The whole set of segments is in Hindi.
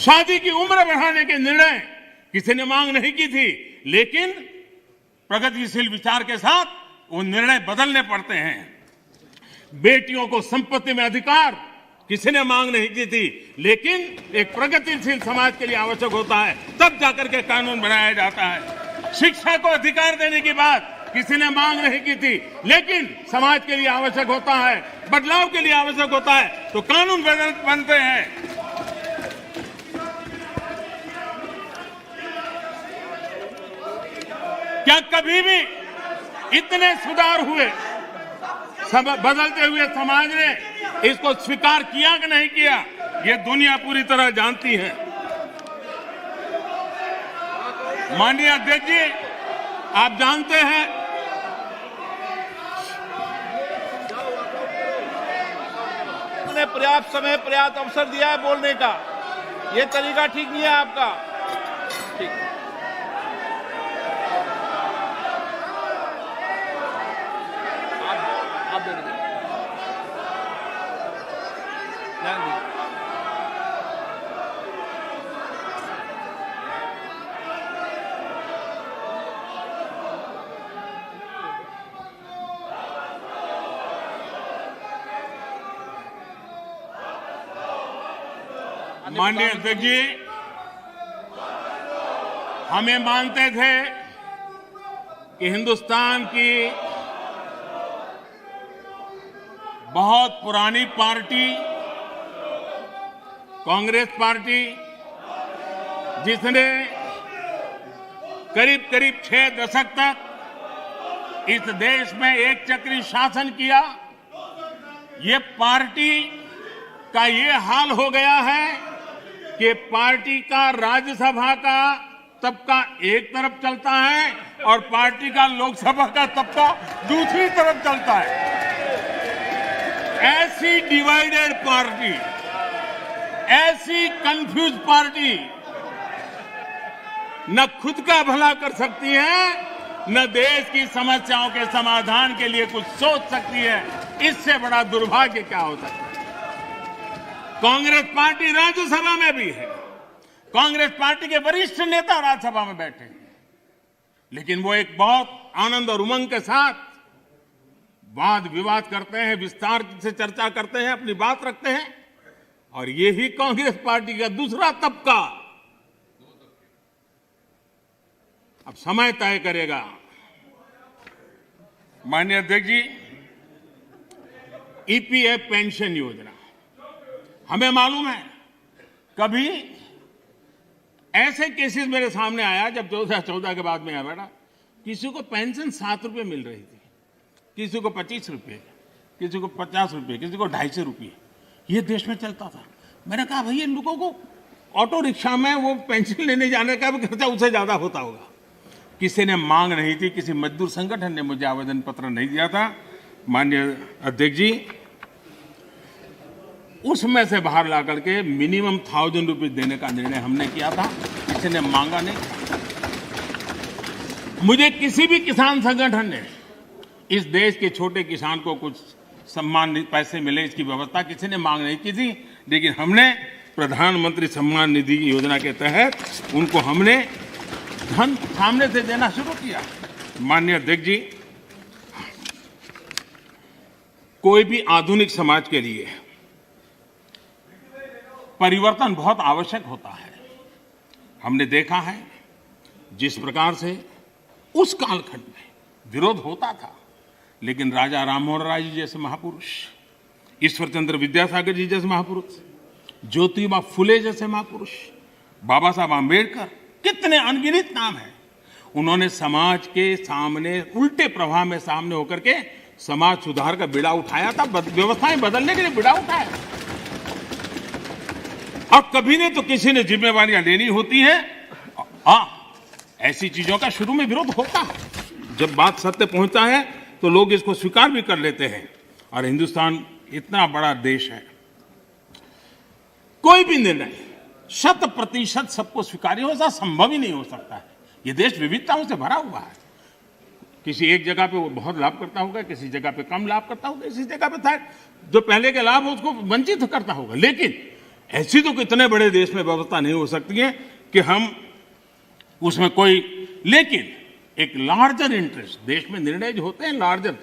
शादी की उम्र बढ़ाने के निर्णय किसी ने मांग नहीं की थी, लेकिन प्रगतिशील विचार के साथ वो निर्णय बदलने पड़ते हैं। बेटियों को संपत्ति में अधिकार किसी ने मांग नहीं की थी, लेकिन एक प्रगतिशील समाज के लिए आवश्यक होता है, तब जाकर के कानून बनाया जाता है। शिक्षा को अधिकार देने की बात किसी ने मांग नहीं की थी, लेकिन समाज के लिए आवश्यक होता है, बदलाव के लिए आवश्यक होता है, तो कानून बनते हैं। क्या कभी भी इतने सुधार हुए बदलते हुए समाज ने इसको स्वीकार किया कि नहीं किया, ये दुनिया पूरी तरह जानती है। माननीय अध्यक्ष जी, आप जानते हैं ने पर्याप्त समय पर्याप्त अवसर दिया है बोलने का, ये तरीका ठीक नहीं है आपका। ठीक, आप दे दीजिए। ध्यान दीजिए। माननीय अध्यक्ष जी, हमें मानते थे कि हिंदुस्तान की बहुत पुरानी पार्टी कांग्रेस पार्टी, जिसने करीब करीब 6 दशक तक इस देश में एक चक्री शासन किया, ये पार्टी का ये हाल हो गया है कि पार्टी का राज्यसभा का तबका एक तरफ चलता है और पार्टी का लोकसभा का तबका दूसरी तरफ चलता है। ऐसी डिवाइडेड पार्टी, ऐसी कंफ्यूज पार्टी न खुद का भला कर सकती है, न देश की समस्याओं के समाधान के लिए कुछ सोच सकती है। इससे बड़ा दुर्भाग्य क्या हो सकता है। कांग्रेस पार्टी राज्यसभा में भी है, कांग्रेस पार्टी के वरिष्ठ नेता राज्यसभा में बैठे हैं, लेकिन वो एक बहुत आनंद और उमंग के साथ वाद विवाद करते हैं, विस्तार से चर्चा करते हैं, अपनी बात रखते हैं। और यही कांग्रेस पार्टी का दूसरा तबका अब समय तय करेगा। माननीय अध्यक्ष जी, ईपीएफ पेंशन योजना, हमें मालूम है कभी ऐसे केसेस मेरे सामने आया जब 2014 के बाद में आया बेटा, किसी को पेंशन 7 रुपये मिल रही थी, किसी को 25 रुपये, किसी को 50 रुपये, किसी को 250 रुपये, ये देश में चलता था। मैंने कहा भाई इन लोगों को ऑटो रिक्शा में वो पेंशन लेने जाने का भी खर्चा उससे ज्यादा होता होगा। किसी ने मांग नहीं थी, किसी मजदूर संगठन ने मुझे आवेदन पत्र नहीं दिया था। माननीय अध्यक्ष जी, उसमें से बाहर ला करके मिनिमम 1000 रुपये देने का निर्णय हमने किया था, किसी ने मांगा नहीं। मुझे किसी भी किसान संगठन ने इस देश के छोटे किसान को कुछ सम्मान पैसे मिले इसकी व्यवस्था किसी ने मांग नहीं की थी, लेकिन हमने प्रधानमंत्री सम्मान निधि योजना के तहत उनको हमने धन सामने से देना शुरू किया। माननीय अध्यक्ष जी, कोई भी आधुनिक समाज के लिए परिवर्तन बहुत आवश्यक होता है। हमने देखा है जिस प्रकार से उस कालखंड में विरोध होता था, लेकिन राजा राममोहन राय जी जैसे महापुरुष, ईश्वर चंद्र विद्यासागर जी जैसे महापुरुष, ज्योतिबा फुले जैसे महापुरुष, बाबा साहब आंबेडकर, कितने अनगिनत नाम हैं, उन्होंने समाज के सामने उल्टे प्रवाह में सामने होकर के समाज सुधार का बीड़ा उठाया था, व्यवस्थाएं बदलने के लिए बीड़ा उठाया। और कभी ने तो किसी ने जिम्मेवारियां लेनी होती है। ऐसी चीजों का शुरू में विरोध होता है, जब बात सत्य पहुंचता है तो लोग इसको स्वीकार भी कर लेते हैं। और हिंदुस्तान इतना बड़ा देश है, कोई भी निर्णय 100% सबको स्वीकार्य हो, ऐसा संभव ही नहीं हो सकता है। ये देश विविधताओं से भरा हुआ है। किसी एक जगह पे वो बहुत लाभ करता होगा, किसी जगह पे कम लाभ करता होगा, किसी जगह पे जो पहले के लाभ हो उसको वंचित करता होगा। लेकिन ऐसी तो कितने बड़े देश में व्यवस्था नहीं हो सकती है कि हम उसमें कोई, लेकिन एक लार्जर इंटरेस्ट, देश में निर्णय जो होते हैं लार्जर,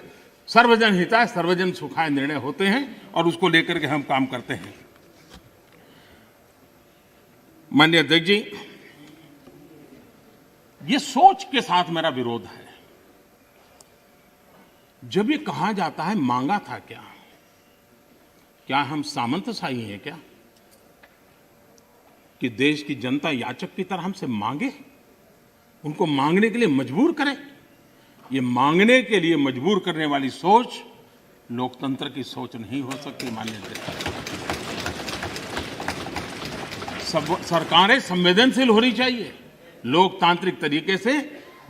सर्वजन हिताय सर्वजन सुखाय निर्णय होते हैं और उसको लेकर के हम काम करते हैं। माननीय अध्यक्ष जी, ये सोच के साथ मेरा विरोध है। जब ये कहा जाता है मांगा था क्या हम सामंतशाही हैं क्या कि देश की जनता याचक की तरह हमसे मांगे, उनको मांगने के लिए मजबूर करें? ये मांगने के लिए मजबूर करने वाली सोच लोकतंत्र की सोच नहीं हो सकती। माननीय अध्यक्ष, सरकारें संवेदनशील होनी चाहिए। लोकतांत्रिक तरीके से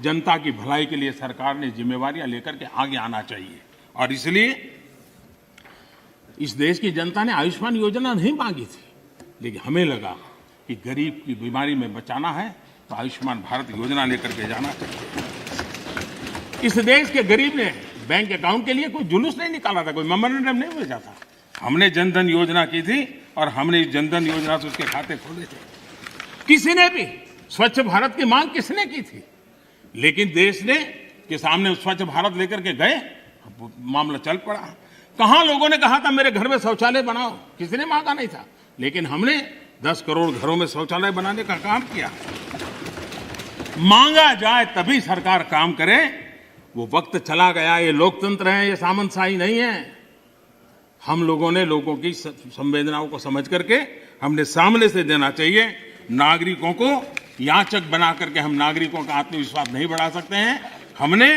जनता की भलाई के लिए सरकार ने जिम्मेवारियां लेकर के आगे आना चाहिए। और इसलिए इस देश की जनता ने आयुष्मान योजना नहीं मांगी थी, लेकिन हमें लगा कि गरीब की बीमारी में बचाना है तो आयुष्मान भारत योजना लेकर के जाना चाहिए। इस देश के गरीब ने बैंक अकाउंट के लिए कोई जुलूस नहीं निकाला था, कोई मेमोरेंडम नहीं भेजा था। हमने जनधन योजना की थी और हमने इस जनधन योजना से उसके खाते खोले थे। किसी ने भी स्वच्छ भारत की मांग किसने की थी? लेकिन देश ने के सामने स्वच्छ भारत लेकर के गए, मामला चल पड़ा। कहां लोगों ने कहा था मेरे घर में शौचालय बनाओ? किसी ने मांगा नहीं था, लेकिन हमने 10 करोड़ घरों में शौचालय बनाने का काम किया। मांगा जाए तभी सरकार काम करे, वो वक्त चला गया। ये लोकतंत्र है, ये सामंतशाही नहीं है। हम लोगों ने लोगों की संवेदनाओं को समझ करके हमने सामने से देना चाहिए। नागरिकों को याचक बना करके हम नागरिकों का आत्मविश्वास नहीं बढ़ा सकते हैं। हमने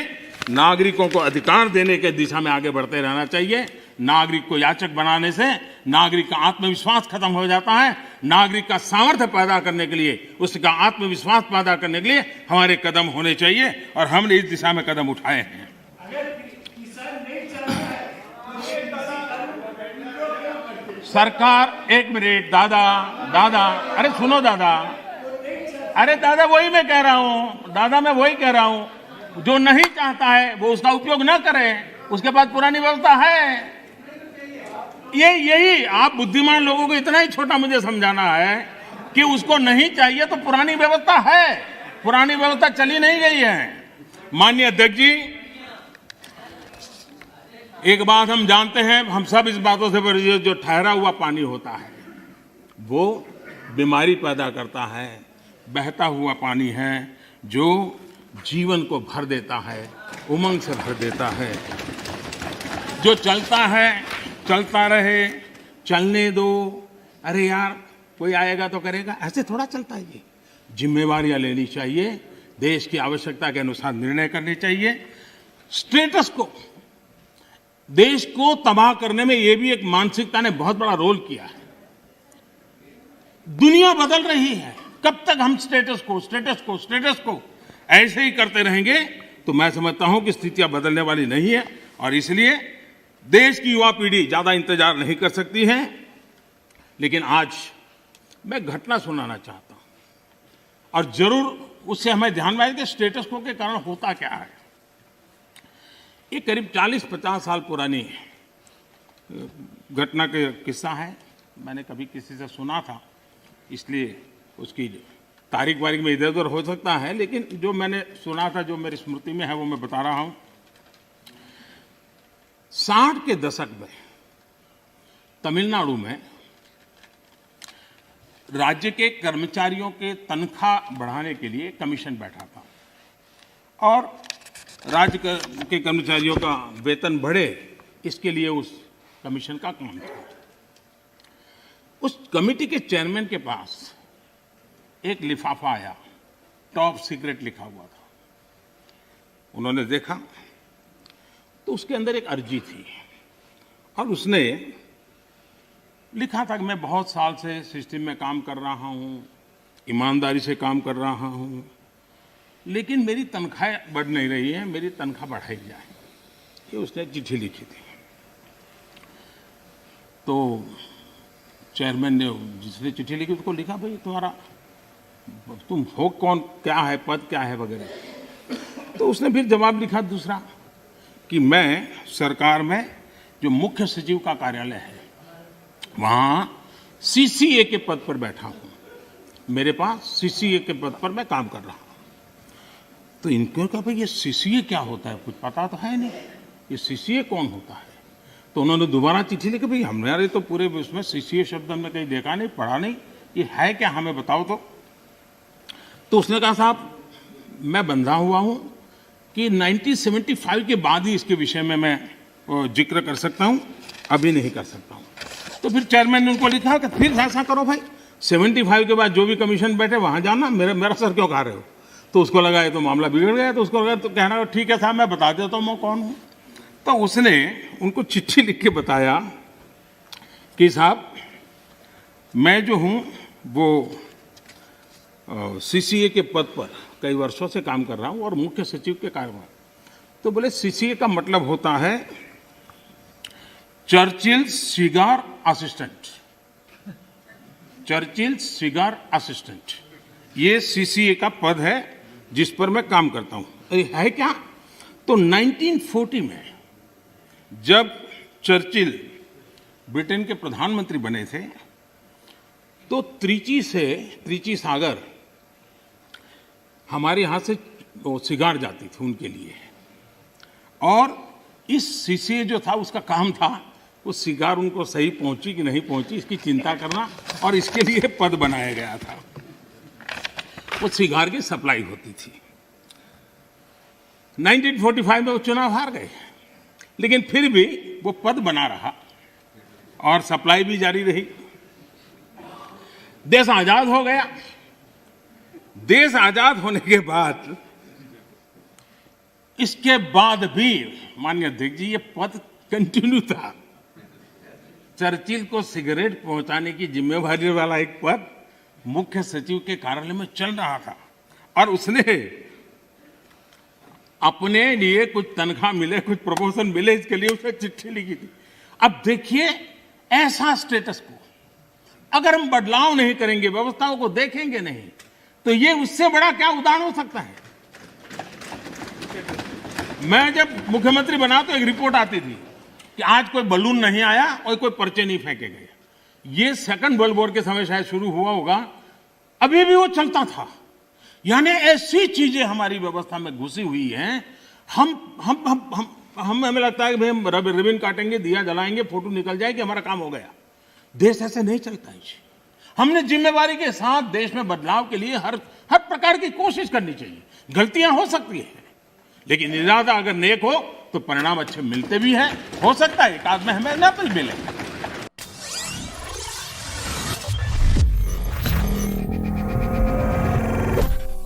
नागरिकों को अधिकार देने के दिशा में आगे बढ़ते रहना चाहिए। नागरिक को याचक बनाने से नागरिक का आत्मविश्वास खत्म हो जाता है। नागरिक का सामर्थ्य पैदा करने के लिए, उसका आत्मविश्वास पैदा करने के लिए हमारे कदम होने चाहिए और हमने इस दिशा में कदम उठाए हैं। सरकार, एक मिनट दादा, अरे सुनो दादा, अरे दादा वही मैं कह रहा हूं, दादा मैं वही कह रहा हूं, जो नहीं चाहता है वो उसका उपयोग न करे, उसके पास पुरानी व्यवस्था है। यही आप बुद्धिमान लोगों को इतना ही छोटा मुझे समझाना है कि उसको नहीं चाहिए तो पुरानी व्यवस्था है, पुरानी व्यवस्था चली नहीं गई है। माननीय अध्यक्ष जी, एक बात हम जानते हैं, हम सब इस बातों से परिचित, जो ठहरा हुआ पानी होता है वो बीमारी पैदा करता है। बहता हुआ पानी है जो जीवन को भर देता है, उमंग से भर देता है। जो चलता है चलता रहे, चलने दो, अरे यार कोई आएगा तो करेगा, ऐसे थोड़ा चलता है। ये जिम्मेवारियां लेनी चाहिए, देश की आवश्यकता के अनुसार निर्णय करने चाहिए। स्टेटस को, देश को तबाह करने में ये भी एक मानसिकता ने बहुत बड़ा रोल किया है। दुनिया बदल रही है, कब तक हम स्टेटस को ऐसे ही करते रहेंगे तो मैं समझता हूं कि स्थितियां बदलने वाली नहीं है। और इसलिए देश की युवा पीढ़ी ज्यादा इंतजार नहीं कर सकती है। लेकिन आज मैं घटना सुनाना चाहता हूं और जरूर उससे हमें ध्यान में आए कि स्टेटस को के कारण होता क्या है। ये करीब 40-50 साल पुरानी घटना का किस्सा है। मैंने कभी किसी से सुना था, इसलिए उसकी तारीख वारीख में इधर उधर हो सकता है, लेकिन जो मैंने सुना था, जो मेरी स्मृति में है, वो मैं बता रहा हूं। 60 के दशक में तमिलनाडु में राज्य के कर्मचारियों के तनख्वाह बढ़ाने के लिए कमीशन बैठा था और राज्य के कर्मचारियों का वेतन बढ़े, इसके लिए उस कमीशन का काम था। उस कमेटी के चेयरमैन के पास एक लिफाफा आया, टॉप सीक्रेट लिखा हुआ था। उन्होंने देखा तो उसके अंदर एक अर्जी थी और उसने लिखा था कि मैं बहुत साल से सिस्टम में काम कर रहा हूं, ईमानदारी से काम कर रहा हूं, लेकिन मेरी तनख्वाह बढ़ नहीं रही है, मेरी तनख्वाह बढ़ाई जाए। ये उसने चिट्ठी लिखी थी। तो चेयरमैन ने, जिसने चिट्ठी लिखी, उसको लिखा, भाई तुम हो कौन, क्या है पद, क्या है वगैरह। तो उसने फिर जवाब लिखा दूसरा कि मैं सरकार में जो मुख्य सचिव का कार्यालय है वहाँ सीसीए के पद पर बैठा हूं, मेरे पास सीसीए के पद पर मैं काम कर रहा हूं। तो इनको कहा भाई ये सीसीए क्या होता है, कुछ पता तो है नहीं, ये सीसीए कौन होता है। तो उन्होंने दोबारा चिट्ठी लिखी, भाई हमारे तो पूरे उसमें सीसीए शब्द हमने कहीं देखा नहीं, पढ़ा नहीं, ये है क्या, हमें बताओ। तो उसने कहा साहब मैं बंधा हुआ हूं कि 1975 के बाद ही इसके विषय में मैं जिक्र कर सकता हूं, अभी नहीं कर सकता हूं। तो फिर चेयरमैन ने उनको लिखा कि फिर ऐसा करो भाई, 75 के बाद जो भी कमीशन बैठे वहां जाना, मेरा सर क्यों खा रहे हो। तो उसको लगा ये तो मामला बिगड़ गया, तो उसको लगा तो कहना ठीक है साहब मैं बता देता हूं मैं कौन हूं। तो उसने उनको चिट्ठी लिख के बताया कि साहब मैं जो हूं वो सीसीए के पद पर कई वर्षों से काम कर रहा हूं और मुख्य सचिव के कार्यभार। तो बोले सीसीए का मतलब होता है Churchill cigar assistant, Churchill cigar assistant, ये सीसीए का पद है जिस पर मैं काम करता हूं। अरे है क्या। तो 1940 में जब चर्चिल ब्रिटेन के प्रधानमंत्री बने थे तो त्रिची सागर हमारे यहां से वो सिगार जाती थी उनके लिए, और इस सीसीए जो था उसका काम था वो सिगार उनको सही पहुंची कि नहीं पहुंची इसकी चिंता करना, और इसके लिए पद बनाया गया था। वो सिगार की सप्लाई होती थी। 1945 में वो चुनाव हार गए, लेकिन फिर भी वो पद बना रहा और सप्लाई भी जारी रही। देश आजाद हो गया। देश आजाद होने के बाद इसके बाद भी माननीय अध्यक्ष जी ये पद कंटिन्यू था। चर्चिल को सिगरेट पहुंचाने की जिम्मेवारी वाला एक पद मुख्य सचिव के कार्यालय में चल रहा था, और उसने अपने लिए कुछ तनख्वाह मिले, कुछ प्रमोशन मिले, इसके लिए उसने चिट्ठी लिखी थी। अब देखिए ऐसा स्टेटस को अगर हम बदलाव नहीं करेंगे, व्यवस्थाओं को देखेंगे नहीं, तो ये उससे बड़ा क्या उदाहरण हो सकता है। मैं जब मुख्यमंत्री बना तो एक रिपोर्ट आती थी कि आज कोई बलून नहीं आया और कोई पर्चे नहीं फेंके गए। ये सेकंड वर्ल्ड वॉर के समय शायद शुरू हुआ होगा, अभी भी वो चलता था। यानी ऐसी चीजें हमारी व्यवस्था में घुसी हुई हैं। हमें लगता है कि भाई हम रिबन काटेंगे, दिया जलाएंगे, फोटो निकल जाएगी, हमारा काम हो गया। देश ऐसे नहीं चलता है। हमने जिम्मेवारी के साथ देश में बदलाव के लिए हर प्रकार की कोशिश करनी चाहिए। गलतियां हो सकती है, लेकिन इरादा अगर नेक हो तो परिणाम अच्छे मिलते भी हैं। हो सकता है एक आध में हमें ना भी मिले,